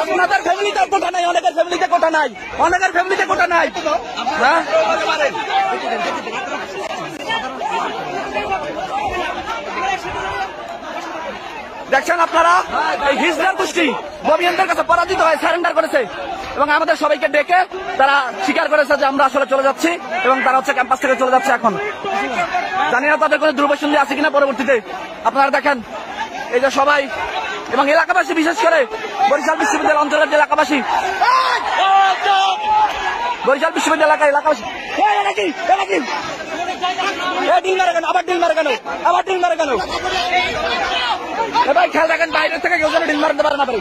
আপনাদের ফ্যামিলিতে কোটা নাই, অনেকের ফ্যামিলিতে কোটা নাই, অনেকের ফ্যামিলিতে কোটা নাই। হ্যাঁ দেখছেন আপনারা, এই হিজড়ার গোষ্ঠী ববিয়ানদের কাছে পরাজিত হয়ে সারেন্ডার করেছে এবং আমাদের সবাইকে ডেকে তারা স্বীকার করেছে যে আমরা আসলে চলে যাচ্ছি এবং তারা হচ্ছে ক্যাম্পাস থেকে চলে যাচ্ছে। এখন জানি না তাদের কোনো দুর্বসন্ধি আছে কিনা পরবর্তীতে। আপনারা দেখেন এই যে সবাই এবং এলাকাবাসী, বিশেষ করে বরিশাল বিশ্ববিদ্যালয় অঞ্চলের যে এলাকাবাসী, বরিশাল বিশ্ববিদ্যালয় এলাকাবাসী ডিল মারে কেন, আবার ডিল মারে কেন, আবার ডিল মারে কেন? ভাই খেয়াল রাখেন, বাইরের থেকে কেউ যেন ডিল মারতে পারে না পারে।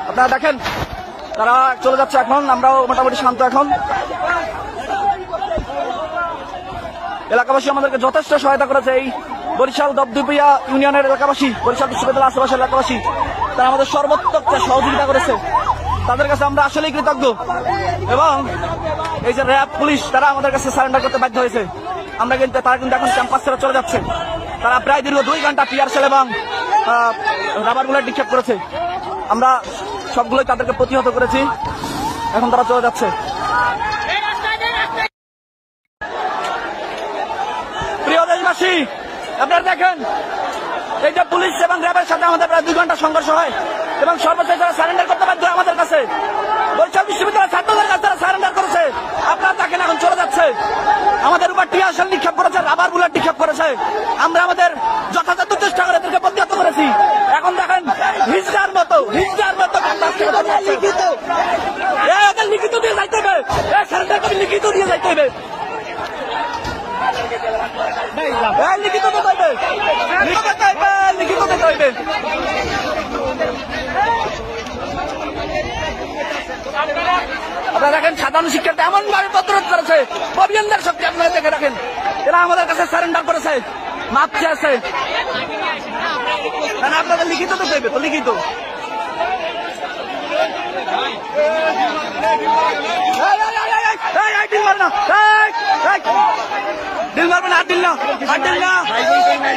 আপনারা দেখেন তারা চলে যাচ্ছে। এখন আমরাও মোটামুটি শান্ত। এখন এলাকাবাসী আমাদেরকে যথেষ্ট সহায়তা করেছে। এই বরিশাল দপদপিয়া ইউনিয়নের এলাকাবাসী, বরিশাল বিশ্ববিদ্যালয় আশেপাশের এলাকাবাসী, তারা আমাদের সর্বোত্তম সহযোগিতা করেছে। তাদের কাছে আমরা আসলেই কৃতজ্ঞ। এবং এই যে র্যাব, পুলিশ, তারা আমাদের কাছে সারেন্ডার করতে বাধ্য হয়েছে। তারা কিন্তু এখন ক্যাম্পাস ছেড়ে চলে যাচ্ছে। তারা প্রায় দীর্ঘ 2 ঘন্টা টিয়ার সেল এবং রাবার বুলেট নিক্ষেপ করেছে। আমরা সবগুলোই তাদেরকে প্রতিহত করেছি। এখন তারা চলে যাচ্ছে। প্রিয় দেশবাসী, আপনারা দেখেন এই যে পুলিশ এবং র্যাবের সাথে আমাদের প্রায় 2 ঘন্টা সংঘর্ষ হয় এবং সর্বশেষ তারা সারেন্ডার করতে বাধ্য হয় আমাদের কাছে। বরিশাল বিশ্ববিদ্যালয়ের ছাত্রদের কাছে তারা সারেন্ডার করেছে। আপনারা দেখেন এখন চলে যাচ্ছে। আমাদের উপর টিয়ার সেল নিক্ষেপ করেছে, রাবার বুলেট নিক্ষেপ করেছে। আমরা আমাদের যথাযথ চেষ্টা করে এদেরকে প্রতিহত করেছি। এখন দেখেন হিজড়ার মতো লিখিত দিয়ে যাইতে হবে, সারেন্ডার করে লিখিত দিয়ে যাইতে হবে, লিখিত দিতে হইবে, লিখিত দিতে হইবে। আপনারা দেখেন সাধারণ শিক্ষার্থী এমন ভাবে প্রতিরোধ করেছে, ববিয়ানদের শক্তি আপনারা দেখে রাখেন। এরা আমাদের কাছে সারেন্ডার করেছে, মাপ চেয়েছে। আপনাদের লিখিত দিতে হইবে, তো লিখিত। ডিল মার না, ডিল মারবে না, আর ডিল না, আর ডিল না।